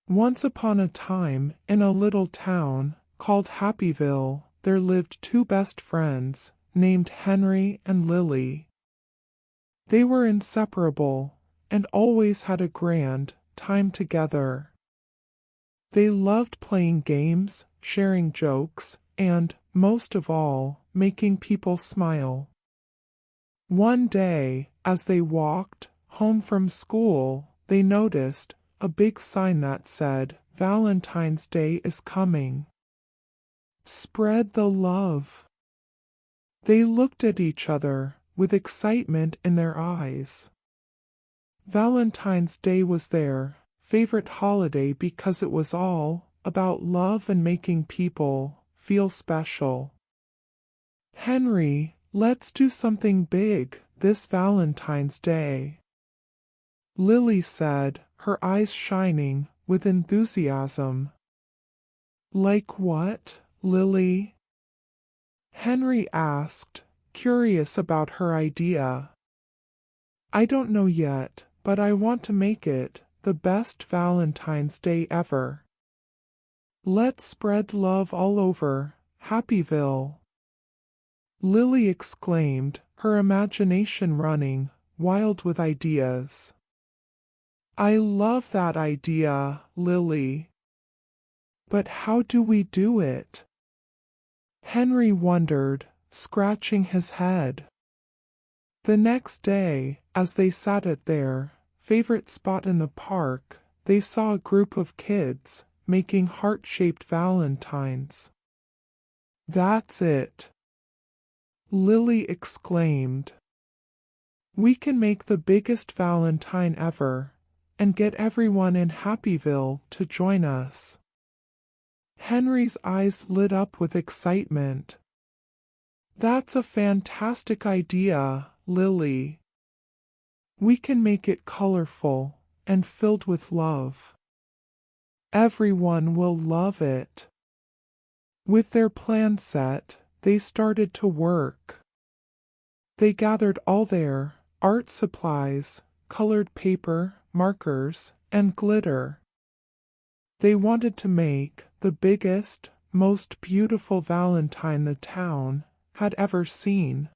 Once upon a time, in a little town called Happyville, there lived two best friends, named Henry and Lily. They were inseparable, and always had a grand time together. They loved playing games, sharing jokes, and, most of all, making people smile. One day, as they walked home from school, they noticed a big sign that said, "Valentine's Day is coming. Spread the love." They looked at each other with excitement in their eyes. Valentine's Day was their favorite holiday because it was all about love and making people feel special. "Henry, let's do something big this Valentine's Day," Lily said, her eyes shining with enthusiasm. "Like what, Lily?" Henry asked, curious about her idea. "I don't know yet, but I want to make it the best Valentine's Day ever. Let's spread love all over Happyville," Lily exclaimed, her imagination running wild with ideas. "I love that idea, Lily. But how do we do it?" Henry wondered, scratching his head. The next day, as they sat at their favorite spot in the park, they saw a group of kids making heart-shaped valentines. "That's it," Lily exclaimed. "We can make the biggest valentine ever, and get everyone in Happyville to join us." Henry's eyes lit up with excitement. "That's a fantastic idea, Lily. We can make it colorful and filled with love. Everyone will love it." With their plan set, they started to work. They gathered all their art supplies, colored paper, markers, and glitter. They wanted to make the biggest, most beautiful valentine the town had ever seen.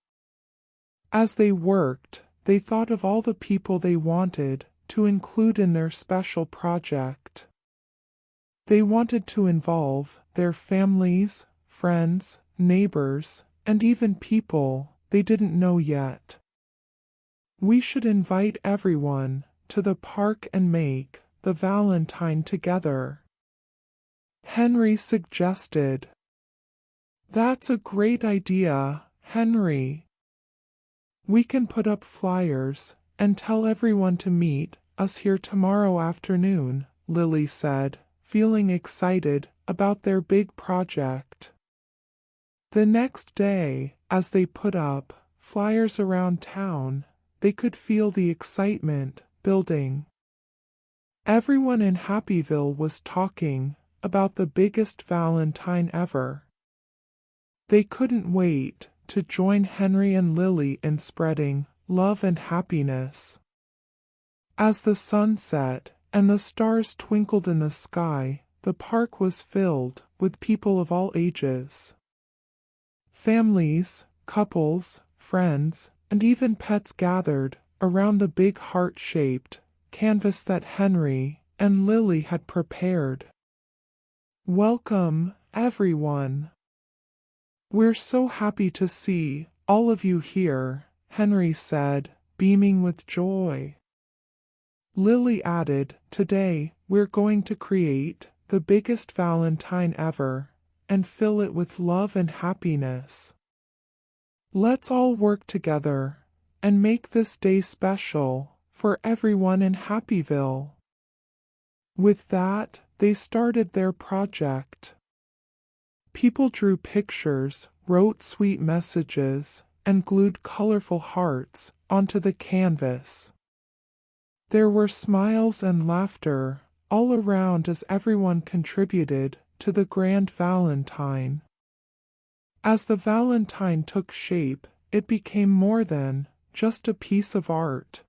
As they worked, they thought of all the people they wanted to include in their special project. They wanted to involve their families, friends, neighbors, and even people they didn't know yet. "We should invite everyone to the park and make the valentine together," Henry suggested. "That's a great idea, Henry. We can put up flyers and tell everyone to meet us here tomorrow afternoon," Lily said, feeling excited about their big project. The next day, as they put up flyers around town, they could feel the excitement building. Everyone in Happyville was talking about the biggest valentine ever. They couldn't wait to join Henry and Lily in spreading love and happiness. As the sun set and the stars twinkled in the sky, the park was filled with people of all ages. Families, couples, friends, and even pets gathered around the big heart-shaped canvas that Henry and Lily had prepared. "Welcome, everyone. We're so happy to see all of you here," Henry said, beaming with joy. Lily added, "Today, we're going to create the biggest valentine ever and fill it with love and happiness. Let's all work together and make this day special for everyone in Happyville." With that, they started their project. People drew pictures, wrote sweet messages, and glued colorful hearts onto the canvas. There were smiles and laughter all around as everyone contributed to the grand valentine. As the valentine took shape, it became more than just a piece of art.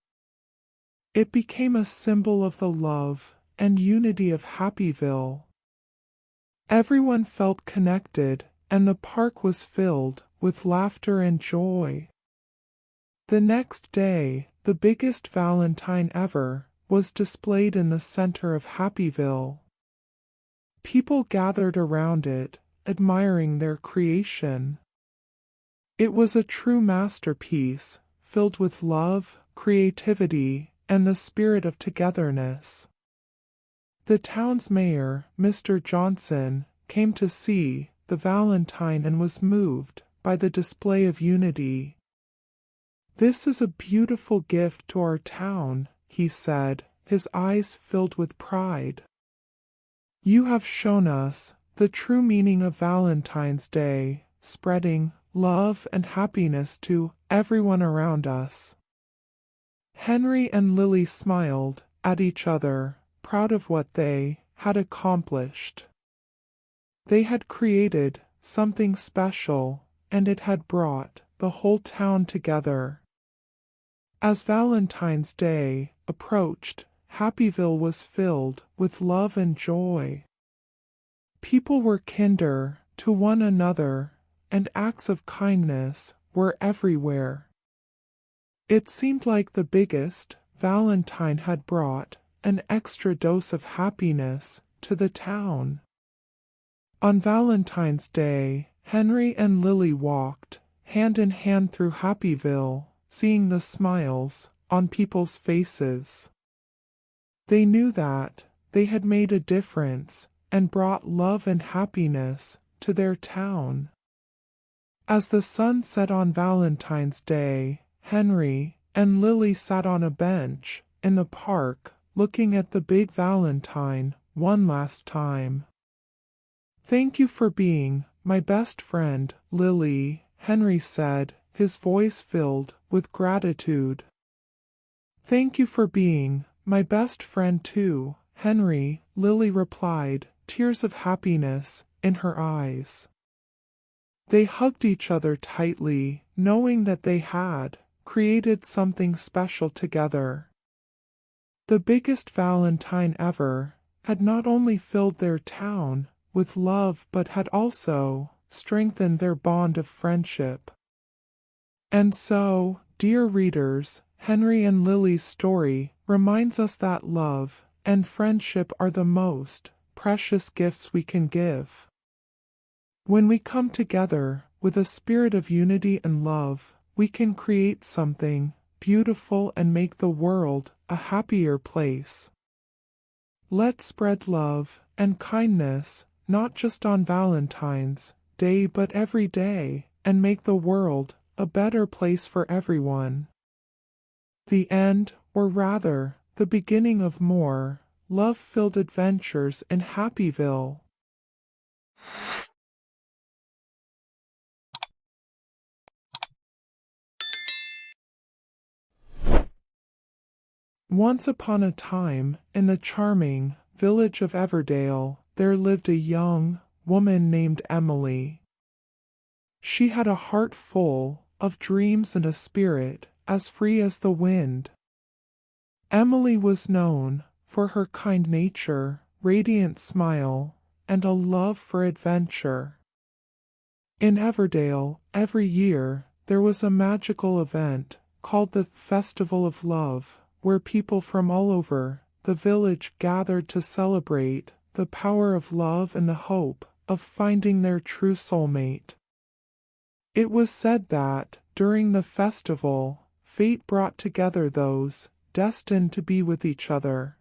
It became a symbol of the love and unity of Happyville. Everyone felt connected, and the park was filled with laughter and joy. The next day, the biggest Valentine ever was displayed in the center of Happyville. People gathered around it, admiring their creation. It was a true masterpiece, filled with love, creativity, and the spirit of togetherness. The town's mayor, Mr. Johnson, came to see the Valentine and was moved by the display of unity. "This is a beautiful gift to our town," he said, his eyes filled with pride. "You have shown us the true meaning of Valentine's Day, spreading love and happiness to everyone around us." Henry and Lily smiled at each other, proud of what they had accomplished. They had created something special, and it had brought the whole town together. As Valentine's Day approached, Happyville was filled with love and joy. People were kinder to one another, and acts of kindness were everywhere. It seemed like the biggest Valentine had brought an extra dose of happiness to the town. On Valentine's Day, Henry and Lily walked hand in hand through Happyville, seeing the smiles on people's faces. They knew that they had made a difference and brought love and happiness to their town. As the sun set on Valentine's Day, Henry and Lily sat on a bench in the park, looking at the big Valentine one last time. "Thank you for being my best friend, Lily," Henry said, his voice filled with gratitude. "Thank you for being my best friend too, Henry," Lily replied, tears of happiness in her eyes. They hugged each other tightly, knowing that they had created something special together. The biggest Valentine ever had not only filled their town with love but had also strengthened their bond of friendship. And so, dear readers, Henry and Lily's story reminds us that love and friendship are the most precious gifts we can give. When we come together with a spirit of unity and love, we can create something beautiful and make the world a happier place. Let's spread love and kindness, not just on Valentine's Day but every day, and make the world a better place for everyone. The end, or rather, the beginning of more love-filled adventures in Happyville. Once upon a time, in the charming village of Everdale, there lived a young woman named Emily. She had a heart full of dreams and a spirit as free as the wind. Emily was known for her kind nature, radiant smile, and a love for adventure. In Everdale, every year, there was a magical event called the Festival of Love, where people from all over the village gathered to celebrate the power of love and the hope of finding their true soulmate. It was said that, during the festival, fate brought together those destined to be with each other.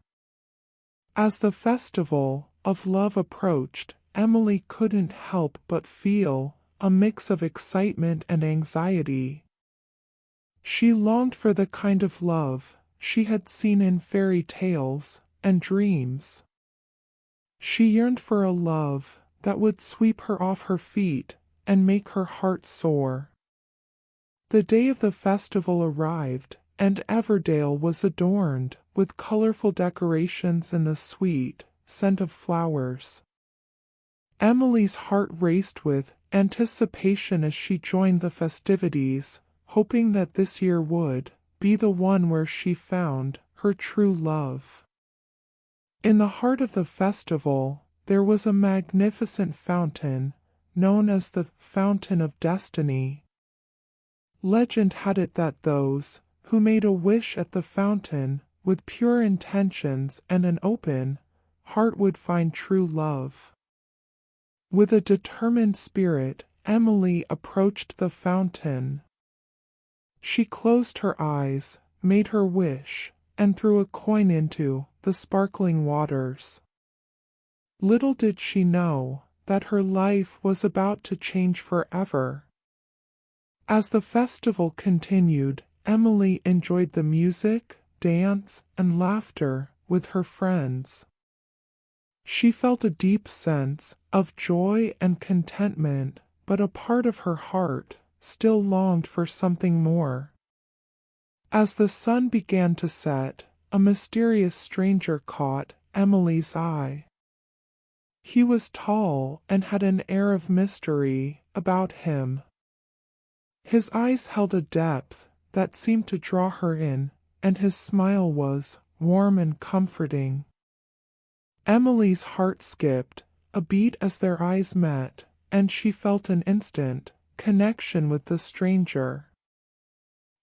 As the festival of love approached, Emily couldn't help but feel a mix of excitement and anxiety. She longed for the kind of love she had seen in fairy tales and dreams. She yearned for a love that would sweep her off her feet and make her heart soar. The day of the festival arrived, and Everdale was adorned with colorful decorations and the sweet scent of flowers. Emily's heart raced with anticipation as she joined the festivities, hoping that this year would be the one where she found her true love. In the heart of the festival, there was a magnificent fountain, known as the Fountain of Destiny. Legend had it that those who made a wish at the fountain with pure intentions and an open heart would find true love. With a determined spirit, Emily approached the fountain. She closed her eyes, made her wish, and threw a coin into the sparkling waters. Little did she know that her life was about to change forever. As the festival continued, Emily enjoyed the music, dance, and laughter with her friends. She felt a deep sense of joy and contentment, but a part of her heart still longed for something more. As the sun began to set, a mysterious stranger caught Emily's eye. He was tall and had an air of mystery about him. His eyes held a depth that seemed to draw her in, and his smile was warm and comforting. Emily's heart skipped a beat as their eyes met, and she felt an instant connection with the stranger.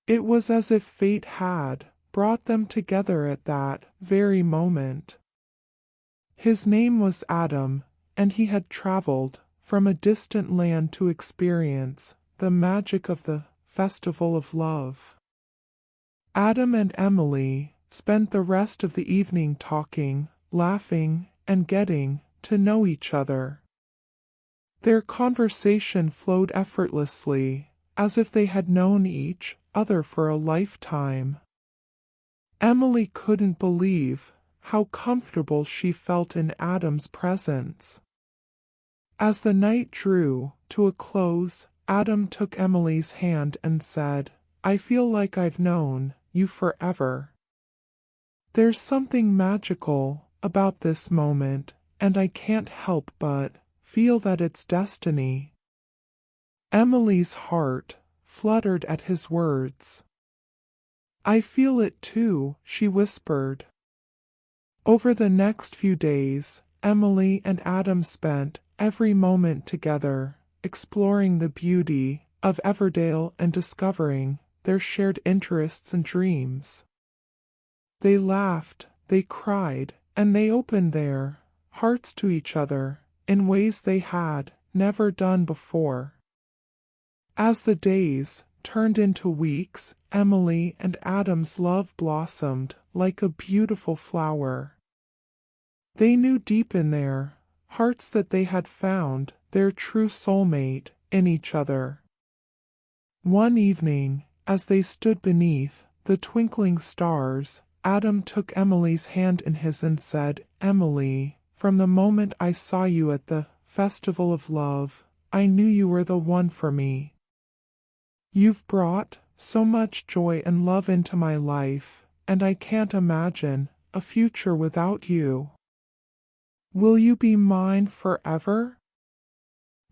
It was as if fate had brought them together at that very moment. His name was Adam, and he had traveled from a distant land to experience the magic of the Festival of Love. Adam and Emily spent the rest of the evening talking, laughing, and getting to know each other. Their conversation flowed effortlessly, as if they had known each other for a lifetime. Emily couldn't believe how comfortable she felt in Adam's presence. As the night drew to a close, Adam took Emily's hand and said, "I feel like I've known you forever." There's something magical about this moment, and I can't help but feel that it's destiny. Emily's heart fluttered at his words. "I feel it too," she whispered. Over the next few days, Emily and Adam spent every moment together, exploring the beauty of Everdale and discovering their shared interests and dreams. They laughed, they cried, and they opened their hearts to each other in ways they had never done before. As the days turned into weeks, Emily and Adam's love blossomed like a beautiful flower. They knew deep in their hearts that they had found their true soulmate in each other. One evening, as they stood beneath the twinkling stars, Adam took Emily's hand in his and said, "Emily, from the moment I saw you at the Festival of Love, I knew you were the one for me. You've brought so much joy and love into my life, and I can't imagine a future without you. Will you be mine forever?"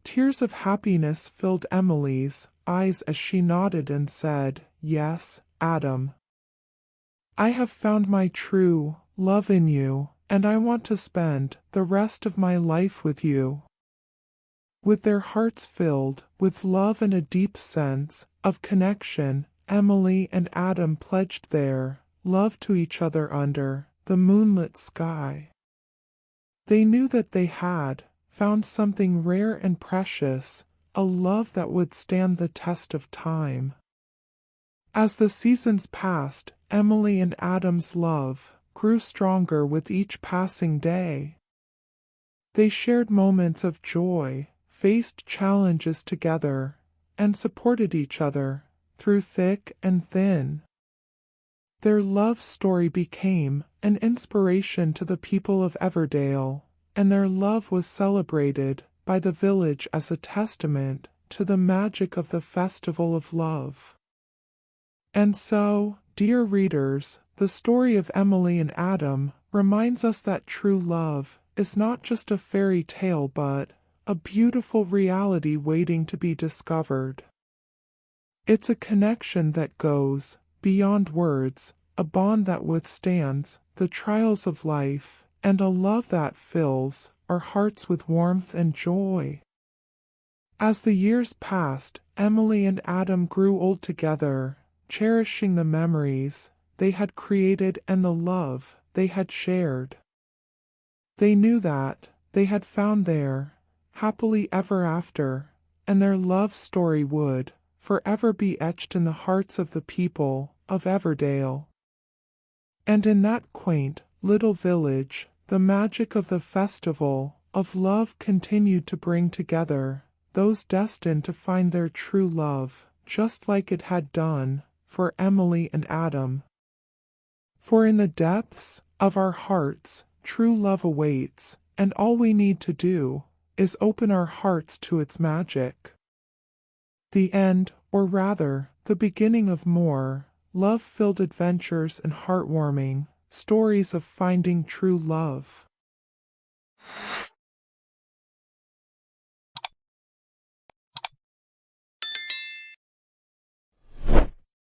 Tears of happiness filled Emily's eyes as she nodded and said, "Yes, Adam. I have found my true love in you, and I want to spend the rest of my life with you." With their hearts filled with love and a deep sense of connection, Emily and Adam pledged their love to each other under the moonlit sky. They knew that they had found something rare and precious, a love that would stand the test of time. As the seasons passed, Emily and Adam's love grew stronger with each passing day. They shared moments of joy, faced challenges together, and supported each other through thick and thin. Their love story became an inspiration to the people of Everdale, and their love was celebrated by the village as a testament to the magic of the Festival of Love. And so, dear readers, the story of Emily and Adam reminds us that true love is not just a fairy tale but a beautiful reality waiting to be discovered. It's a connection that goes beyond words, a bond that withstands the trials of life and a love that fills our hearts with warmth and joy. As the years passed, Emily and Adam grew old together, cherishing the memories they had created and the love they had shared. They knew that they had found their happily ever after, and their love story would forever be etched in the hearts of the people of Everdale. And in that quaint little village, the magic of the festival of love continued to bring together those destined to find their true love, just like it had done for Emily and Adam. For in the depths of our hearts, true love awaits, and all we need to do is open our hearts to its magic. The end, or rather, the beginning of more love-filled adventures and heartwarming stories of finding true love.